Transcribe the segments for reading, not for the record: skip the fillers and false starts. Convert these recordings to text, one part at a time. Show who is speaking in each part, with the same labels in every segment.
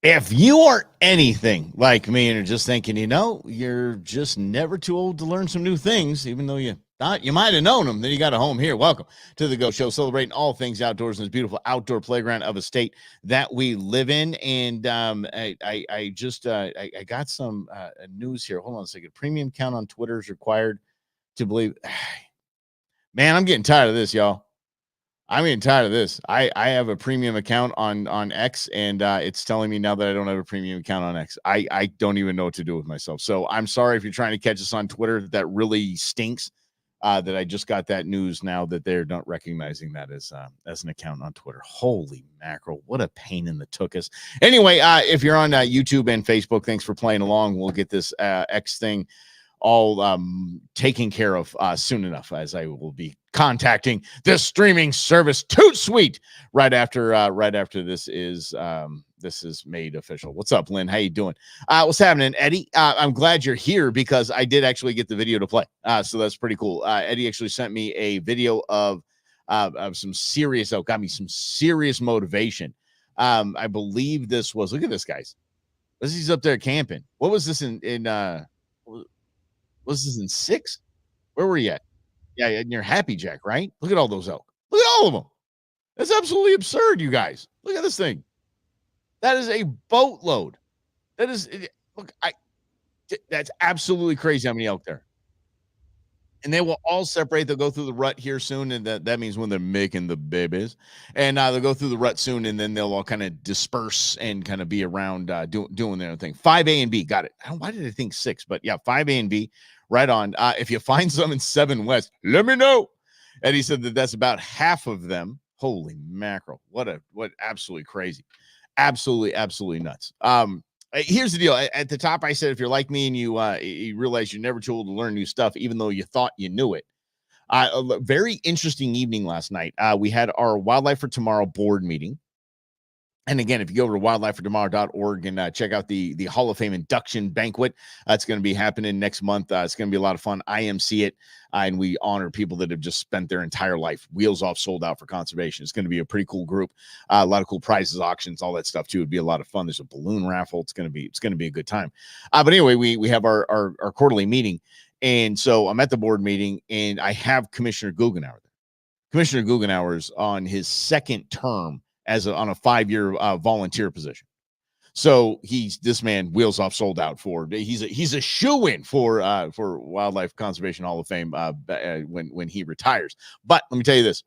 Speaker 1: If you are anything like me and are just thinking, you're just never too old to learn some new things, even though you thought you might have known them, then you got a home here. Welcome to the Go Show, celebrating all things outdoors in this beautiful outdoor playground of a state that we live in. And I got some news here. Hold on a second. Premium count on Twitter is required to believe. Man, I'm getting tired of this, y'all. I'm getting tired of this. I have a premium account on X, and it's telling me now that I don't have a premium account on X. I don't even know what to do with myself. So I'm sorry if you're trying to catch us on Twitter. That really stinks. That I just got that news now that they're not recognizing that as an account on Twitter. Holy mackerel! What a pain in the tuchus. Anyway, if you're on YouTube and Facebook, thanks for playing along. We'll get this X thing all taken care of soon enough, as I will be contacting this streaming service Tootsuite right after this is made official. What's up, Lynn? How you doing? What's happening, Eddie? I'm glad you're here because I did actually get the video to play, so that's pretty cool. Eddie actually sent me a video of some serious, got me some serious motivation. I believe this was, look at this, guys. He's up there camping. What was this in was this in 6? Where were you at? Yeah, in your Happy Jack, right? Look at all those elk. Look at all of them. That's absolutely absurd, you guys. Look at this thing. That is a boatload. That is, look, that's absolutely crazy how many elk there. And they will all separate. They'll go through the rut here soon, and that means when they're making the babies. And they'll go through the rut soon, and then they'll all kind of disperse and kind of be around doing their own thing. 5A and B, got it. Why did I think 6? But yeah, 5A and B, right on. If you find some in 7 West, let me know. And he said that that's about half of them. Holy mackerel! What absolutely crazy, absolutely nuts. Here's the deal. At the top, I said, if you're like me and you realize you're never too old to learn new stuff, even though you thought you knew it. A very interesting evening last night. We had our Wildlife for Tomorrow board meeting. And again, if you go over to wildlifefortomorrow.org and check out the Hall of Fame induction banquet, it's going to be happening next month. It's going to be a lot of fun. IMC it, and we honor people that have just spent their entire life wheels off, sold out for conservation. It's going to be a pretty cool group. A lot of cool prizes, auctions, all that stuff too. It'd be a lot of fun. There's a balloon raffle. It's going to be a good time. But anyway, we have our quarterly meeting, and so I'm at the board meeting, and I have Commissioner Guggenauer there. Commissioner Guggenauer is on his second term on a 5-year volunteer position. So this man wheels off, sold out for. He's a shoe-in for Wildlife Conservation Hall of Fame when he retires. But let me tell you this: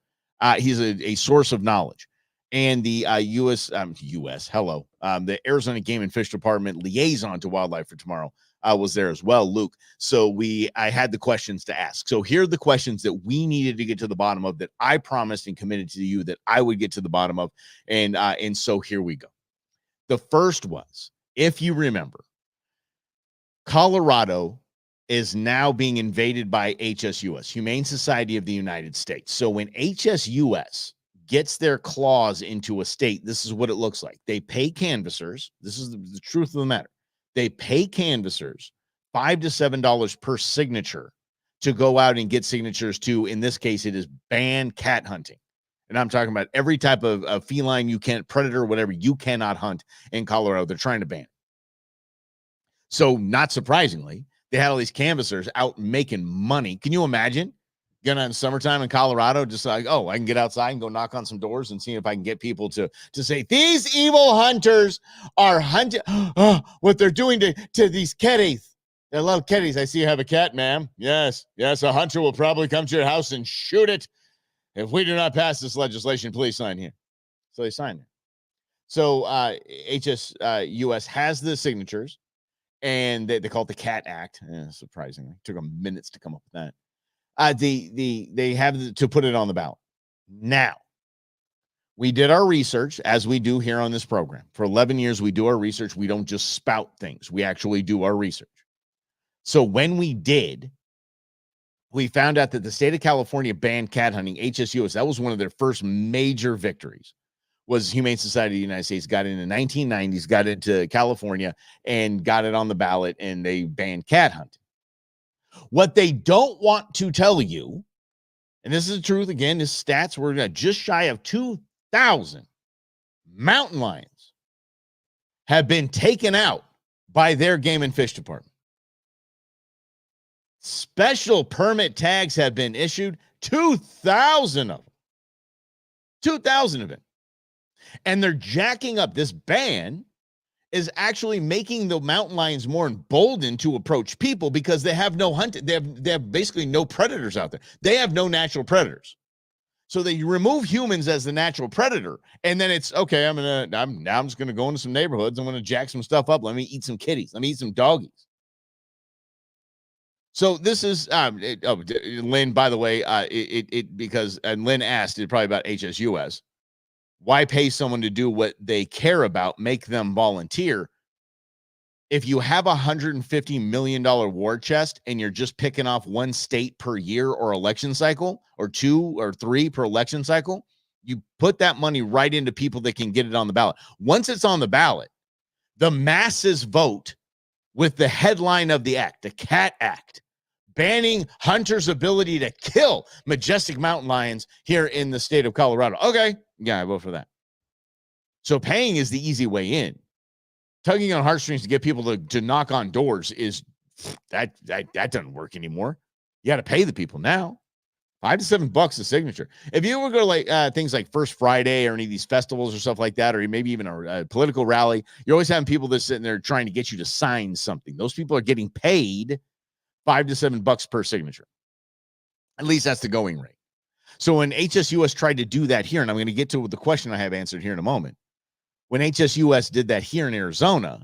Speaker 1: he's a source of knowledge, and the the Arizona Game and Fish Department liaison to Wildlife for Tomorrow was there as well, Luke. So I had the questions to ask. So here are the questions that we needed to get to the bottom of, that I promised and committed to you that I would get to the bottom of. And so here we go. The first was, if you remember, Colorado is now being invaded by HSUS, Humane Society of the United States. So when HSUS gets their claws into a state, this is what it looks like. They pay canvassers. This is the truth of the matter. They pay canvassers $5 to $7 per signature to go out and get signatures to, in this case, it is ban cat hunting. And I'm talking about every type of feline you can't, predator, whatever, you cannot hunt in Colorado. They're trying to ban it. So not surprisingly, they had all these canvassers out making money. Can you imagine getting on summertime in Colorado, just like, oh, I can get outside and go knock on some doors and see if I can get people to say, these evil hunters are hunting. Oh, what they're doing to these kitties. I love kitties. I see you have a cat, ma'am. Yes. A hunter will probably come to your house and shoot it. If we do not pass this legislation, please sign here. So they signed it. So HSUS has the signatures, and they call it the Cat Act. Surprisingly, it took them minutes to come up with that. They have to put it on the ballot. Now, we did our research, as we do here on this program. For 11 years, we do our research. We don't just spout things. We actually do our research. So when we did, we found out that the state of California banned cat hunting. HSUS, that was one of their first major victories, was Humane Society of the United States. Got in the 1990s, got into California, and got it on the ballot, and they banned cat hunting. What they don't want to tell you, and this is the truth, again, this stats, we're just shy of 2,000 mountain lions have been taken out by their game and fish department. Special permit tags have been issued, 2,000 of them. 2,000 of it. And they're jacking up. This ban is actually making the mountain lions more emboldened to approach people because they have no hunting. They have basically no predators out there. They have no natural predators. So they remove humans as the natural predator, and then it's okay. I'm just gonna go into some neighborhoods. I'm gonna jack some stuff up. Let me eat some kitties. Let me eat some doggies. So this is Lynn. By the way, because Lynn asked it probably about HSUS. Why pay someone to do what they care about? Make them volunteer. If you have $150 million war chest and you're just picking off one state per year or election cycle, or 2 or 3 per election cycle, you put that money right into people that can get it on the ballot. Once it's on the ballot, the masses vote with the headline of the act, the CAT Act, banning hunters' ability to kill majestic mountain lions here in the state of Colorado. Okay, yeah, I vote for that. So paying is the easy way in. Tugging on heartstrings to get people to knock on doors is that doesn't work anymore. You got to pay the people now. $5 to $7 a signature. If you ever go to like things like First Friday or any of these festivals or stuff like that, or maybe even a political rally, you're always having people that sitting there trying to get you to sign something. Those people are getting paid $5 to $7 per signature. At least that's the going rate. So when HSUS tried to do that here, and I'm going to get to the question I have answered here in a moment. When HSUS did that here in Arizona,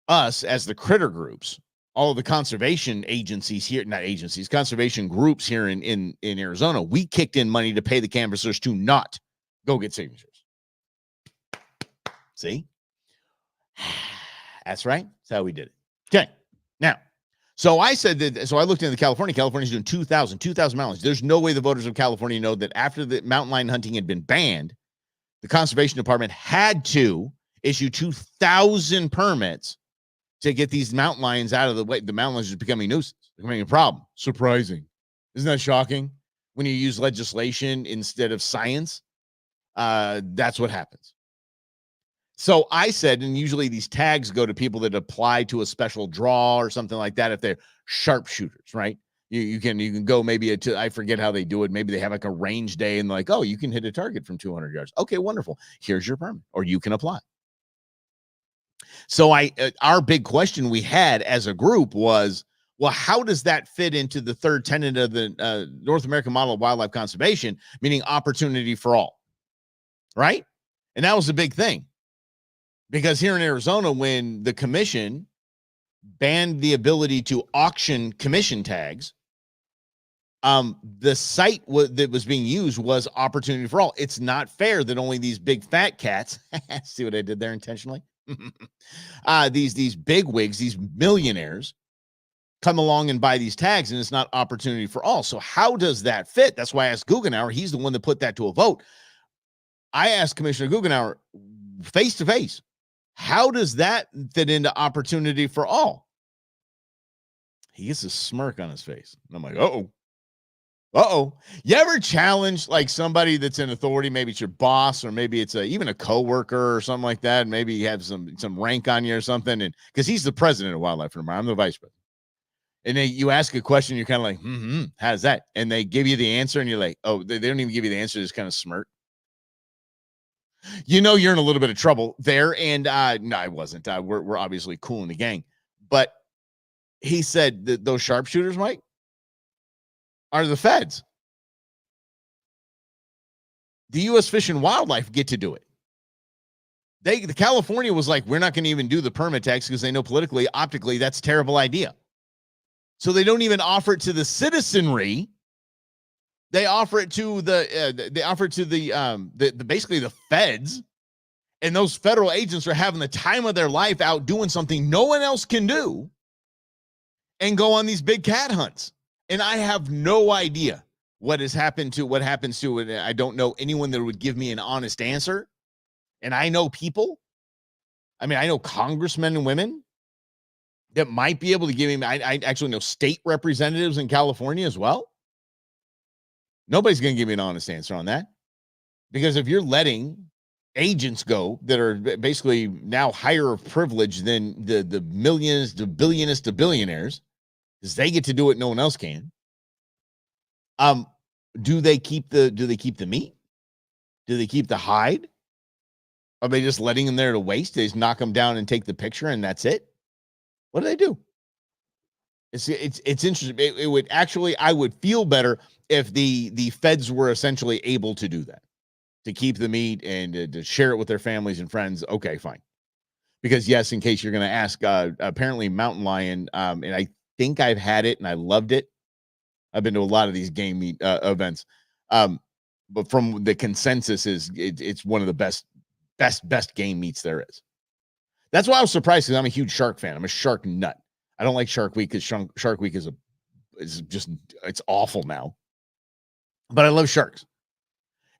Speaker 1: us as the critter groups, all of the conservation agencies here, not agencies, conservation groups here in Arizona, we kicked in money to pay the canvassers to not go get signatures. See? That's right. That's how we did it. Okay. Now, so I said that, so I looked into California. California's doing 2,000 mountain lions. There's no way the voters of California know that after the mountain lion hunting had been banned, the conservation department had to issue 2,000 permits to get these mountain lions out of the way. The mountain lions are becoming a nuisance, becoming a problem. Surprising. Isn't that shocking? When you use legislation instead of science, that's what happens. So I said, and usually these tags go to people that apply to a special draw or something like that if they're sharpshooters, right? You can go maybe I forget how they do it. Maybe they have like a range day and like, oh, you can hit a target from 200 yards. Okay, wonderful. Here's your permit, or you can apply. So our big question we had as a group was, well, how does that fit into the third tenet of the North American model of wildlife conservation, meaning opportunity for all, right? And that was a big thing. Because here in Arizona, when the commission banned the ability to auction commission tags, the site that was being used was opportunity for all. It's not fair that only these big fat cats, see what I did there intentionally? These big wigs, these millionaires come along and buy these tags, and it's not opportunity for all. So how does that fit? That's why I asked Guggenauer. He's the one that put that to a vote. I asked Commissioner Guggenauer face to face, how does that fit into opportunity for all? He gets a smirk on his face. And I'm like, uh-oh. You ever challenge like somebody that's in authority? Maybe it's your boss, or maybe it's even a coworker or something like that. Maybe you have some rank on you or something. And because he's the president of Wildlife Enterprise, I'm the vice president. And then you ask a question, you're kind of like, how's that? And they give you the answer, and you're like, oh, they don't even give you the answer. Just kind of smirk. You know, you're in a little bit of trouble there. And no, I wasn't. We're obviously cool in the gang. But he said that those sharpshooters, Mike, are the feds. The U.S. Fish and Wildlife get to do it. The California was like, we're not going to even do the permit tax because they know politically, optically, that's a terrible idea. So they don't even offer it to the citizenry. They offer it to the basically the feds, and those federal agents are having the time of their life out doing something no one else can do, and go on these big cat hunts. And I have no idea what happens to it. I don't know anyone that would give me an honest answer. And I know people. I mean, I know congressmen and women that might be able to give me. I actually know state representatives in California as well. Nobody's going to give me an honest answer on that. Because if you're letting agents go that are basically now higher of privilege than the millions, the billionist to billionaires, because they get to do it, no one else can. Do they keep the meat? Do they keep the hide? Are they just letting them there to waste? They just knock them down and take the picture, and that's it? What do they do? It's interesting. It would actually, I would feel better if the feds were essentially able to do that, to keep the meat and to share it with their families and friends. Okay, fine. Because yes, in case you're going to ask, apparently Mountain Lion, and I think I've had it and I loved it. I've been to a lot of these game meat events, but from the consensus is it's one of the best game meats there is. That's why I was surprised, because I'm a huge shark fan. I'm a shark nut. I don't like Shark Week because Shark Week is just it's awful now. But I love sharks.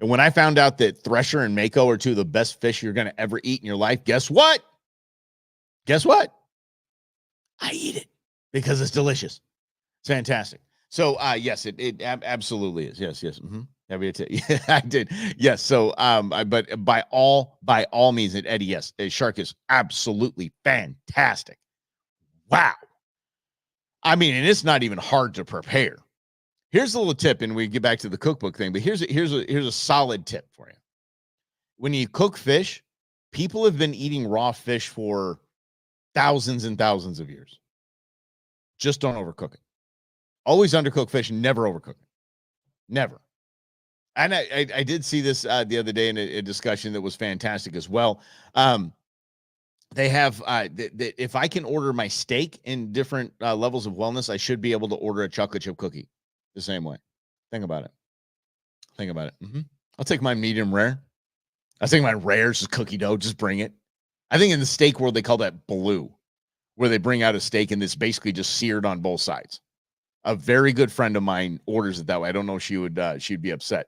Speaker 1: And when I found out that Thresher and Mako are two of the best fish you're going to ever eat in your life, guess what? Guess what? I eat it because it's delicious. It's fantastic. So, yes, it absolutely is. Yes. Mm-hmm. Yeah, I did. Yes. So, but by all means, Eddie, yes, a shark is absolutely fantastic. Wow. I mean, and it's not even hard to prepare. Here's a little tip, and we get back to the cookbook thing, but here's a solid tip for you. When you cook fish, people have been eating raw fish for thousands and thousands of years. Just don't overcook it. Always undercook fish, never overcook it. Never. And I did see this the other day in a discussion that was fantastic as well. They have if I can order my steak in different levels of wellness, I should be able to order a chocolate chip cookie the same way. Think about it. Mm-hmm. I'll take my medium rare. I'll take my rare, just cookie dough. Just bring it. I think in the steak world, they call that blue, where they bring out a steak and it's basically just seared on both sides. A very good friend of mine orders it that way. I don't know if she'd be upset.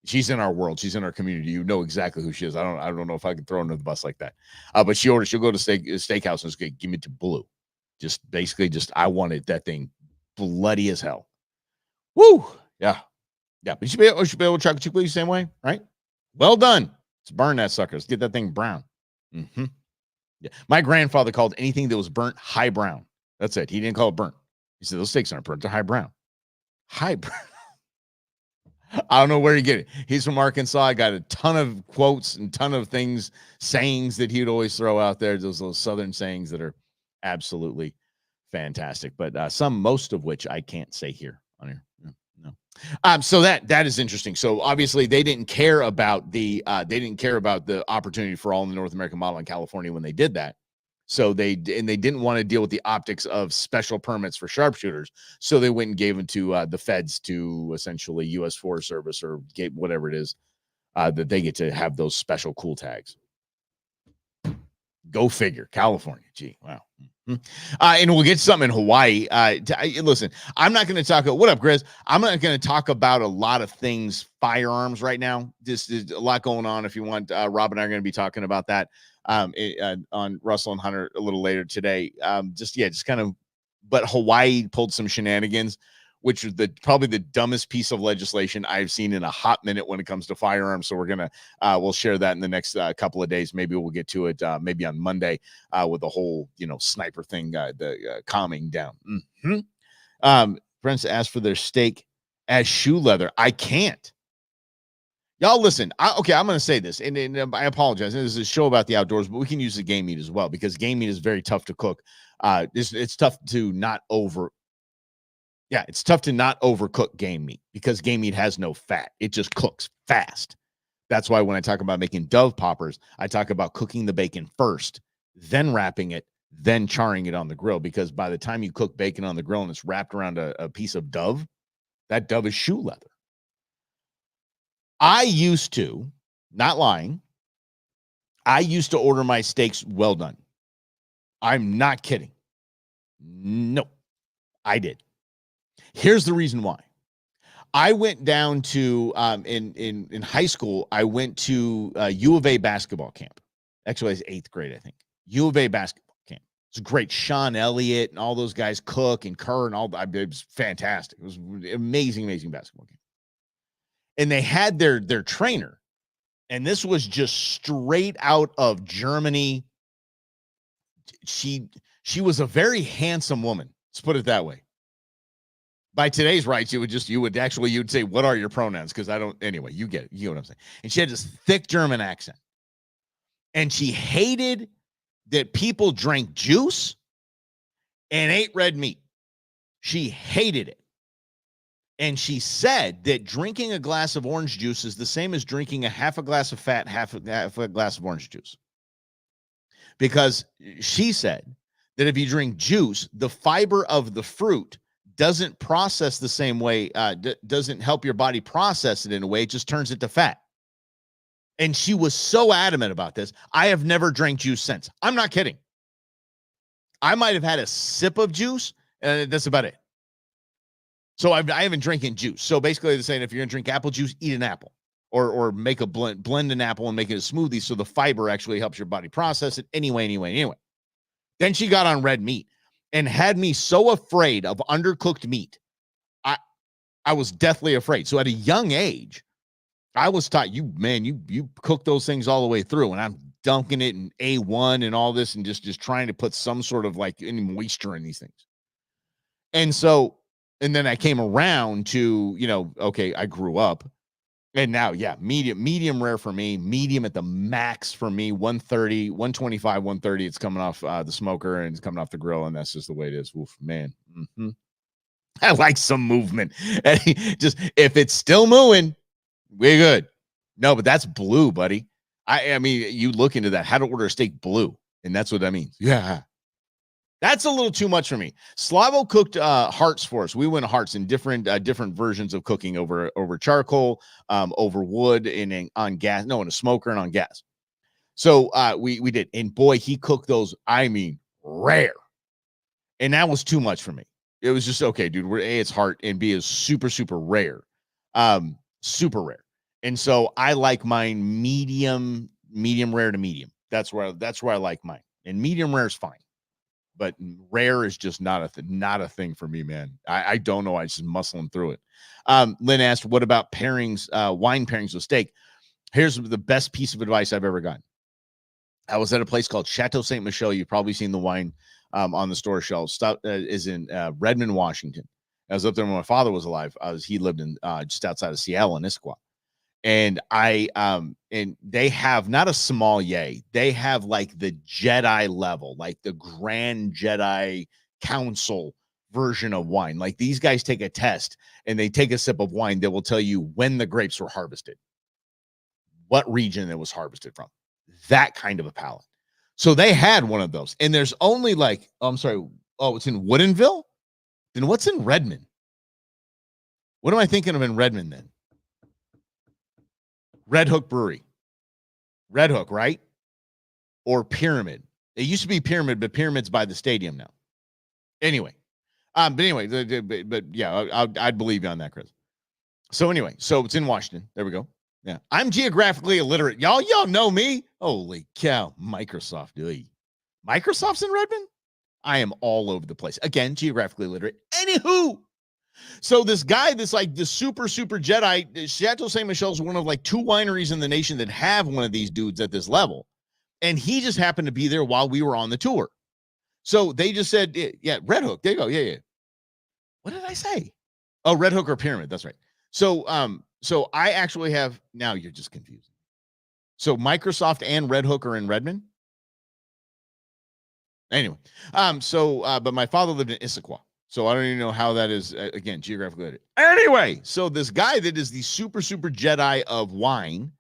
Speaker 1: She's in our world. She's in our community. You know exactly who she is. I don't know if I can throw her under the bus like that. But she'll go to steakhouse and say, give me to blue. Just basically I wanted that thing bloody as hell. Woo. Yeah. Yeah. But you should be able to chocolate chip the same way, right? Well done. Let's burn that sucker. Let's get that thing brown. Mm-hmm. Yeah. My grandfather called anything that was burnt high brown. That's it. He didn't call it burnt. He said, those steaks aren't burnt. They're high brown. High brown. I don't know where you get it. He's from Arkansas. I got a ton of quotes and ton of sayings that he'd always throw out there. Those little Southern sayings that are absolutely fantastic, but most of which I can't say here on here. No. So that is interesting. So obviously they didn't care about the opportunity for all in the North American model in California when they did that. So they didn't want to deal with the optics of special permits for sharpshooters. So they went and gave them to the feds, to essentially U.S. Forest Service or whatever it is, that they get to have those special cool tags. Go figure. California. Gee, wow. Mm-hmm. And we'll get something in Hawaii. Listen, I'm not going to talk. What up, Grizz? I'm not going to talk about a lot of things firearms right now. There's a lot going on. If you want, Rob and I are going to be talking about that on Russell and Hunter a little later today. Just kind of. But Hawaii pulled some shenanigans, which is probably the dumbest piece of legislation I've seen in a hot minute when it comes to firearms. So we'll share that in the next couple of days. Maybe we'll get to it maybe on Monday with the whole, sniper thing, calming down. Mm-hmm. Friends asked for their steak as shoe leather. I can't. Y'all listen. I'm going to say this, and I apologize. This is a show about the outdoors, but we can use the game meat as well, because game meat is very tough to cook. It's tough to not overcook game meat, because game meat has no fat. It just cooks fast. That's why when I talk about making dove poppers, I talk about cooking the bacon first, then wrapping it, then charring it on the grill, because by the time you cook bacon on the grill and it's wrapped around a piece of dove, that dove is shoe leather. I used to, not lying, order my steaks well done. I'm not kidding. No, I did. Here's the reason why. I went down to in high school. I went to U of A basketball camp. Actually, it was 8th grade, I think. U of A basketball camp. It's great. Sean Elliott and all those guys, Cook and Kerr and all. It was fantastic. It was amazing basketball camp. And they had their trainer And this was just straight out of Germany. She was a very handsome woman. Let's put it that way. By today's rights, you'd say, what are your pronouns? Because I don't, anyway, you get it. You know what I'm saying? And she had this thick German accent. And she hated that people drank juice and ate red meat. She hated it. And she said that drinking a glass of orange juice is the same as drinking a half a glass of fat, half a glass of orange juice. Because she said that if you drink juice, the fiber of the fruit doesn't process the same way, doesn't help your body process it in a way, it just turns it to fat. And she was so adamant about this. I have never drank juice since. I'm not kidding. I might have had a sip of juice, and that's about it. So I haven't drinking juice. So basically they're saying if you're going to drink apple juice, eat an apple. Or make a blend an apple and make it a smoothie so the fiber actually helps your body process it anyway. Then she got on red meat and had me so afraid of undercooked meat. I was deathly afraid. So at a young age, I was taught, you cook those things all the way through, and I'm dunking it in A1 and all this and just trying to put some sort of like any moisture in these things. And so, and then I came around to, okay, I grew up. And now, yeah, medium rare for me, medium at the max for me, 130, 125, 130. It's coming off the smoker and it's coming off the grill, and that's just the way it is. Oof, man. Mm-hmm. I like some movement. Just if it's still mooing, we're good. No, but that's blue, buddy. I mean, you look into that, how to order a steak blue, and that's what that means. Yeah. That's a little too much for me. Slavo cooked hearts for us. We went hearts in different versions of cooking over charcoal, over wood, and on gas. No, in a smoker and on gas. So we did. And boy, he cooked those, I mean, rare. And that was too much for me. It was just, okay, dude, A, it's heart, and B, is super, super rare. Super rare. And so I like mine medium rare to medium. That's where I like mine. And medium rare is fine. But rare is just not a thing for me, man. I don't know. I just muscling through it. Lynn asked, what about pairings, wine pairings with steak? Here's the best piece of advice I've ever gotten. I was at a place called Chateau Ste. Michelle. You've probably seen the wine on the store shelves. Stuff is in Redmond, Washington. I was up there when my father was alive. He lived in just outside of Seattle in Issaquah. And and they have not a sommelier, they have like the Jedi level, like the Grand Jedi Council version of wine. Like these guys take a test and they take a sip of wine that will tell you when the grapes were harvested, what region it was harvested from, that kind of a palate. So they had one of those, and there's only like, it's in Woodinville? Then what's in Redmond? What am I thinking of in Redmond then? Red Hook Brewery. Red Hook, right? Or Pyramid. It used to be Pyramid, but Pyramid's by the stadium now. Anyway. But yeah, I'd believe you on that, Chris. So anyway, so it's in Washington. There we go. Yeah. I'm geographically illiterate. Y'all know me. Holy cow. Microsoft. Microsoft's in Redmond? I am all over the place. Again, geographically illiterate. Anywho. So this guy, this super, super Jedi, Chateau Ste. Michelle is one of like 2 wineries in the nation that have one of these dudes at this level. And he just happened to be there while we were on the tour. So they just said, yeah, Red Hook. There you go. Yeah. What did I say? Oh, Red Hook or Pyramid. That's right. So I actually have, now you're just confused. So Microsoft and Red Hook are in Redmond. Anyway, but my father lived in Issaquah. So I don't even know how that is, again, geographically. Anyway, so this guy that is the super, super Jedi of wine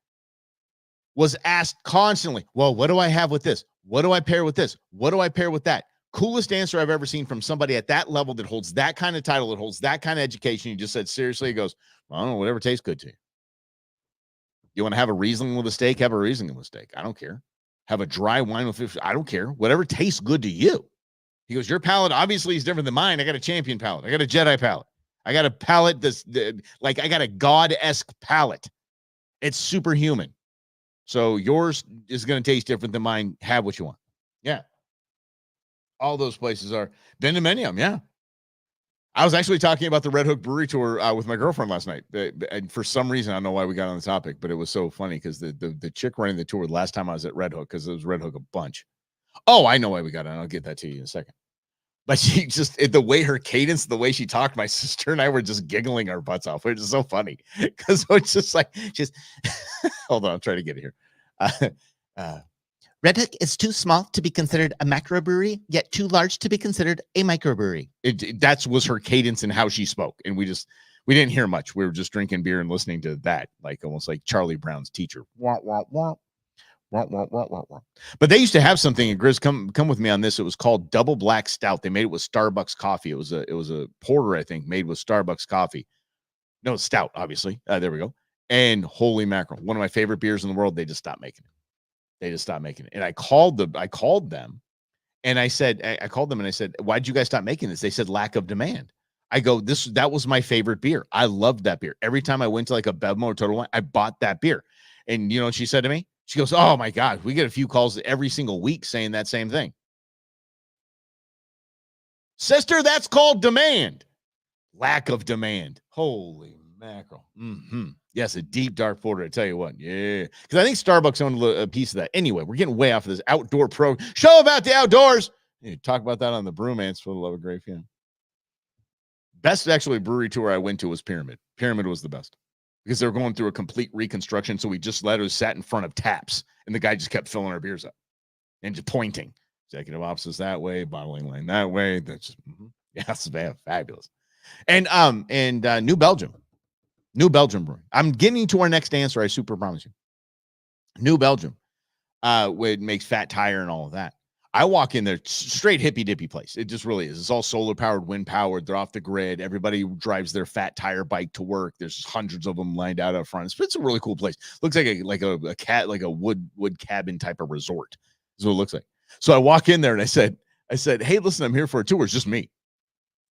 Speaker 1: was asked constantly, well, what do I have with this? What do I pair with this? What do I pair with that? Coolest answer I've ever seen from somebody at that level that holds that kind of title, that holds that kind of education. He just said, seriously, he goes, well, I don't know, whatever tastes good to you. You want to have a Riesling with a steak? Have a Riesling with a steak. I don't care. Have a dry wine with fish. I don't care. Whatever tastes good to you. He goes, your palate obviously is different than mine. I got a champion palate. I got a Jedi palate. I got a palate that's like I got a God-esque palate. It's superhuman. So yours is going to taste different than mine. Have what you want. Yeah. All those places are. Been to many of them, yeah. I was actually talking about the Red Hook Brewery tour with my girlfriend last night. And for some reason, I don't know why we got on the topic, but it was so funny because the chick running the tour last time I was at Red Hook, because it was Red Hook a bunch. Oh, I know why we got on. I'll get that to you in a second. But she just, the way her cadence, the way she talked, my sister and I were just giggling our butts off, which is so funny because it's just like, just hold on, I'm trying to get it here. Red Hook is too small to be considered a macrobrewery, yet too large to be considered a microbrewery. That was her cadence and how she spoke. And we didn't hear much. We were just drinking beer and listening to that, like almost like Charlie Brown's teacher. Wah, wah, wah. Wah, wah, wah, wah, wah. But they used to have something, and Grizz, come with me on this. It was called Double Black Stout. They made it with Starbucks coffee. It was a porter, I think, made with Starbucks coffee. No, stout, obviously. There we go. And holy mackerel, one of my favorite beers in the world. They just stopped making it. And I called them and I said, why'd you guys stop making this? They said lack of demand. I go, that was my favorite beer. I loved that beer. Every time I went to like a Bevmo or Total Wine, I bought that beer. And you know what she said to me? She goes, oh my God, we get a few calls every single week saying that same thing. Sister, that's called demand. Lack of demand. Holy mackerel. Mm-hmm. Yes, a deep, dark porter. I tell you what. Yeah. Because I think Starbucks owned a piece of that. Anyway, we're getting way off of this outdoor pro show about the outdoors. You talk about that on the Brewmance for the love of Grape. Yeah. Best actually brewery tour I went to was Pyramid. Pyramid was the best because they were going through a complete reconstruction. So we just sat in front of taps and the guy just kept filling our beers up and just pointing. Executive offices that way, bottling line that way. That's just, yes, man, fabulous. And New Belgium Brewing. I'm getting to our next answer. I super promise you. New Belgium, it makes Fat Tire and all of that. I walk in there, straight hippy dippy place. It just really is. It's all solar powered, wind powered. They're off the grid. Everybody drives their Fat Tire bike to work. There's hundreds of them lined out front. It's a really cool place. Looks like a wood cabin type of resort. Is what it looks like. So I walk in there and I said, hey, listen, I'm here for a tour. It's just me.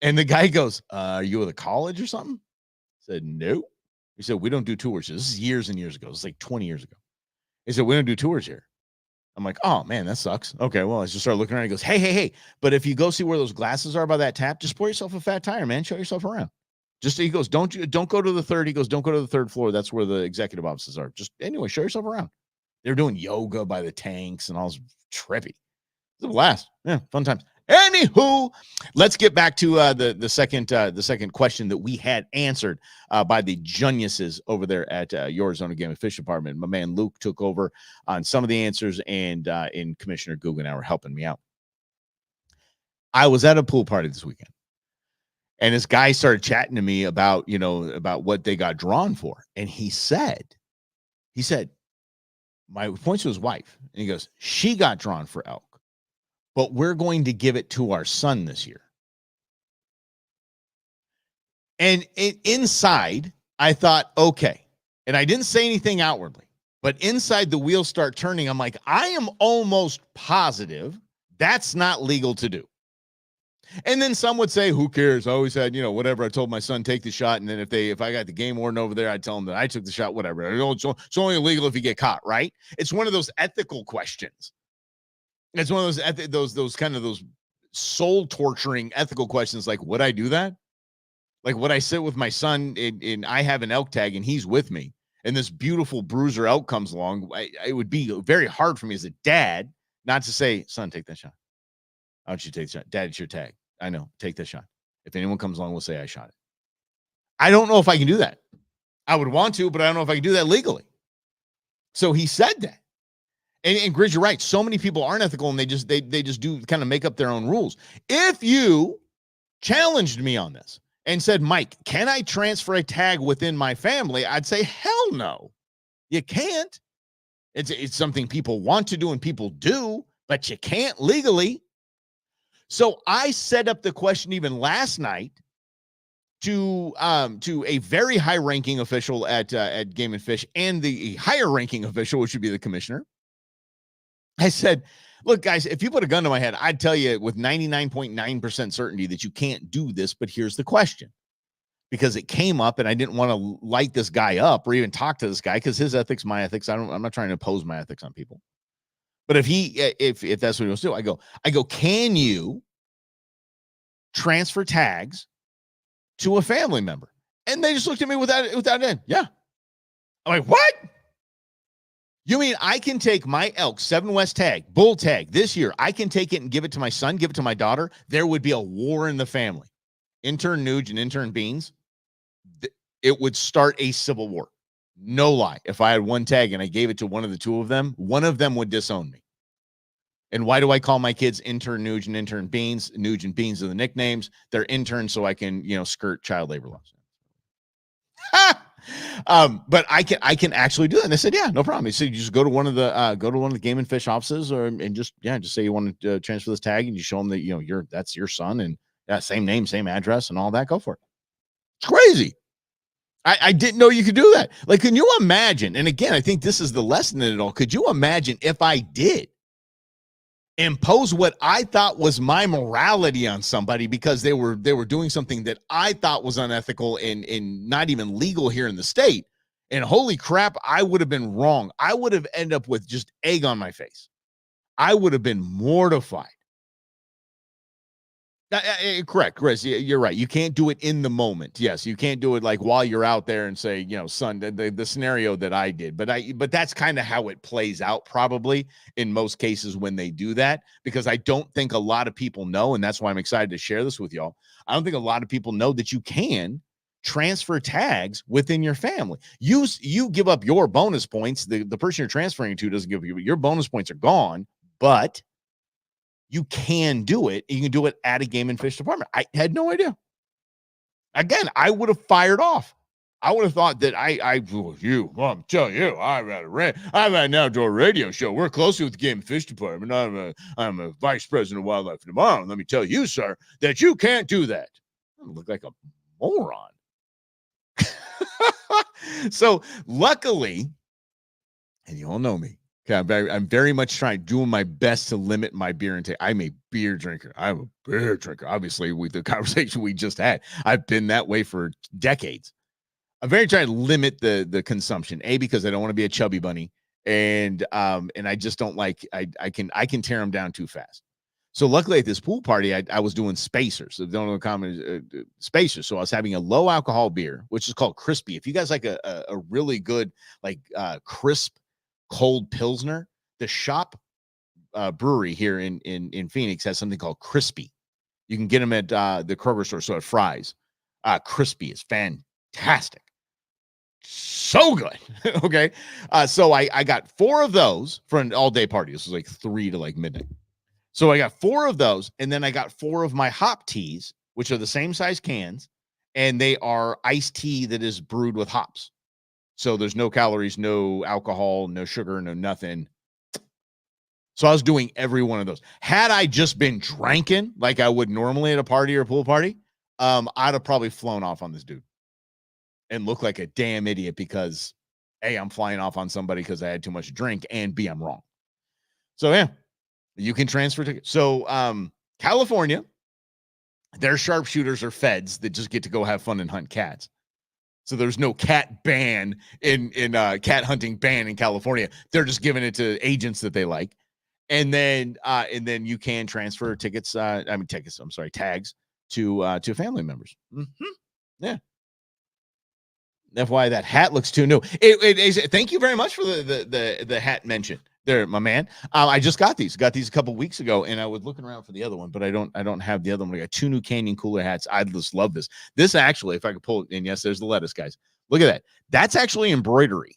Speaker 1: And the guy goes, are you with a college or something? I said, no. He said, we don't do tours. This is years and years ago. It's like 20 years ago. He said, we don't do tours here. I'm like, oh, man, that sucks. Okay, well, I just started looking around. He goes, hey. But if you go see where those glasses are by that tap, just pour yourself a Fat Tire, man. Show yourself around. He goes, don't go to the third. He goes, don't go to the third floor. That's where the executive offices are. Just anyway, show yourself around. They're doing yoga by the tanks and all this trippy. It's a blast. Yeah, fun times. Anywho, let's get back to the second question that we had answered by the geniuses over there at your Arizona Game and Fish Department. My man Luke took over on some of the answers, and Commissioner Guggenauer helping me out. I was at a pool party this weekend, and this guy started chatting to me about what they got drawn for, and he said, my points to his wife, and he goes, she got drawn for elk, but we're going to give it to our son this year. And inside, I thought, okay. And I didn't say anything outwardly, but inside the wheels start turning. I'm like, I am almost positive that's not legal to do. And then some would say, who cares? I always had, whatever. I told my son, take the shot. And then if I got the game warden over there, I'd tell him that I took the shot, whatever. It's only illegal if you get caught, right? It's one of those ethical questions. It's one of those soul torturing ethical questions. Like, would I do that? Like, would I sit with my son and I have an elk tag and he's with me and this beautiful bruiser elk comes along? It would be very hard for me as a dad not to say, son, take that shot. Why don't you take the shot? Dad, it's your tag. I know. Take that shot. If anyone comes along, we'll say I shot it. I don't know if I can do that. I would want to, but I don't know if I can do that legally. So he said that. And Grizz, you're right. So many people aren't ethical and they just do kind of make up their own rules. If you challenged me on this and said, Mike, can I transfer a tag within my family? I'd say, hell no, you can't. It's something people want to do and people do, but you can't legally. So I set up the question even last night to a very high-ranking official at Game and Fish and the higher-ranking official, which would be the commissioner. I said, look, guys, if you put a gun to my head, I'd tell you with 99.9% certainty that you can't do this, but here's the question. Because it came up and I didn't want to light this guy up or even talk to this guy because his ethics, my ethics, I'm not trying to impose my ethics on people. But if that's what he wants to do, I go, can you transfer tags to a family member. And they just looked at me without end. Yeah. I'm like, what? You mean I can take my elk 7 West tag, bull tag this year? I can take it and give it to my son, give it to my daughter. There would be a war in the family. Intern Nuge and intern Beans, it would start a civil war. No lie. If I had one tag and I gave it to one of the two of them, one of them would disown me. And why do I call my kids intern Nuge and intern Beans? Nuge and Beans are the nicknames. They're interns so I can, skirt child labor laws. But I can actually do that. And they said, yeah, no problem. He said, you just go to one of the Game and Fish offices and just say you want to transfer this tag, and you show them that, that's your son, and same name, same address and all that. Go for it. It's crazy. I didn't know you could do that. Like, can you imagine? And again, I think this is the lesson in it all. Could you imagine if I did impose what I thought was my morality on somebody because they were doing something that I thought was unethical and not even legal here in the state? And holy crap, I would have been wrong. I would have ended up with just egg on my face. I would have been mortified. Correct, Chris. You're right. You can't do it in the moment. Yes, you can't do it like while you're out there and say, son, the scenario that I did. But that's kind of how it plays out probably in most cases when they do that, because I don't think a lot of people know, and that's why I'm excited to share this with y'all. I don't think a lot of people know that you can transfer tags within your family. You give up your bonus points. The person you're transferring to doesn't give you your bonus points are gone, but you can do it. You can do it at a Game and Fish department. I had no idea. Again, I would have fired off. I would have thought that I'm telling you, I've had an outdoor radio show. We're closely with the Game and Fish department. I'm a vice president of Wildlife and Environment. Let me tell you, sir, that you can't do that. I look like a moron. So luckily, and you all know me, okay, I'm very much doing my best to limit my beer intake. I'm a beer drinker. I'm a beer drinker. Obviously, with the conversation we just had, I've been that way for decades. I'm very trying to limit the consumption. Because I don't want to be a chubby bunny, and I just don't like. I can tear them down too fast. So luckily at this pool party, I was doing spacers. So don't know common spacers. So I was having a low alcohol beer, which is called Crispy. If you guys like a really good crisp cold Pilsner, the Shop brewery here in Phoenix has something called Crispy. You can get them at the Kroger store, so at Fry's. Crispy is fantastic. So good. Okay. So I got 4 of those for an all-day party. This was like 3 to like midnight. So I got 4 of those, and then I got 4 of my hop teas, which are the same size cans, and they are iced tea that is brewed with hops. So there's no calories, no alcohol, no sugar, no nothing. So I was doing every one of those. Had I just been drinking like I would normally at a party or a pool party, I'd have probably flown off on this dude and looked like a damn idiot because A, I'm flying off on somebody because I had too much to drink, and B, I'm wrong. So yeah, you can transfer tickets. So California, their sharpshooters are feds that just get to go have fun and hunt cats. So there's no cat ban in cat hunting ban in California. They're just giving it to agents that they like. And then you can transfer tags to family members. Mm-hmm. Yeah. FYI, that hat looks too new. Thank you very much for the hat mention there, my man. I just got these a couple weeks ago, and I was looking around for the other one, but I don't have the other one. I got 2 new Canyon Cooler hats. I just love this. This actually, if I could pull it in, yes, there's the lettuce, guys. Look at that. That's actually embroidery.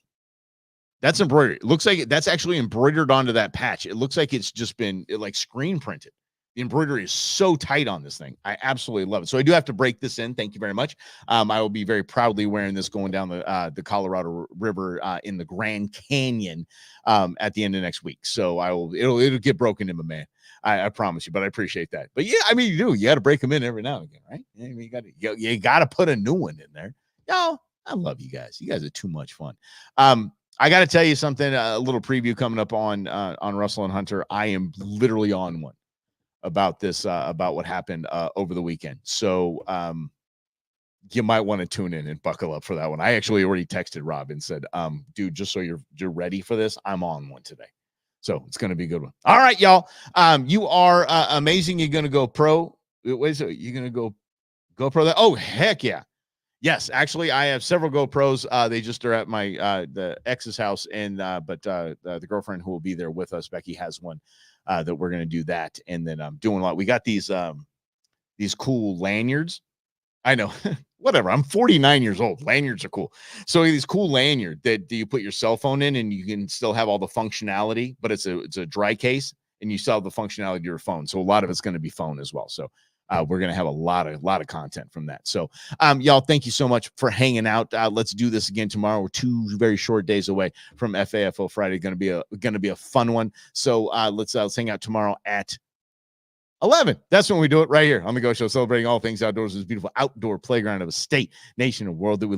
Speaker 1: That's embroidery. It looks like that's actually embroidered onto that patch. It looks like it's just been like screen printed. The embroidery is so tight on this thing. I absolutely love it. So I do have to break this in. Thank you very much. I will be very proudly wearing this going down the Colorado River in the Grand Canyon at the end of next week. So it'll get broken in, my man. I promise you, but I appreciate that. But yeah, I mean, you got to break them in every now and again, right? I mean, you got to put a new one in there. Yo, I love you guys. You guys are too much fun. I got to tell you something, a little preview coming up on Russell and Hunter. I am literally on one about this, about what happened over the weekend. So you might want to tune in and buckle up for that one. I actually already texted Rob and said, dude, just so you're ready for this, I'm on one today. So it's going to be a good one. All right, y'all. You are amazing. You're going to go pro. Wait, so you're going to GoPro that. Oh, heck yeah. Yes, actually, I have several GoPros. They just are at my the ex's house, and but the girlfriend who will be there with us, Becky, has one that we're gonna do that, and then I'm doing a lot. We got these cool lanyards. I know, whatever. I'm 49 years old. Lanyards are cool. So these cool lanyard that you put your cell phone in, and you can still have all the functionality, but it's a dry case, and you still have the functionality of your phone. So a lot of it's going to be phone as well. So we're going to have a lot of content from that. So y'all, thank you so much for hanging out. Let's do this again tomorrow. We're 2 very short days away from FAFO Friday. Going to be a fun one. So let's hang out tomorrow at 11. That's when we do it right here on the Go Show, celebrating all things outdoors. This beautiful outdoor playground of a state, nation, and world that we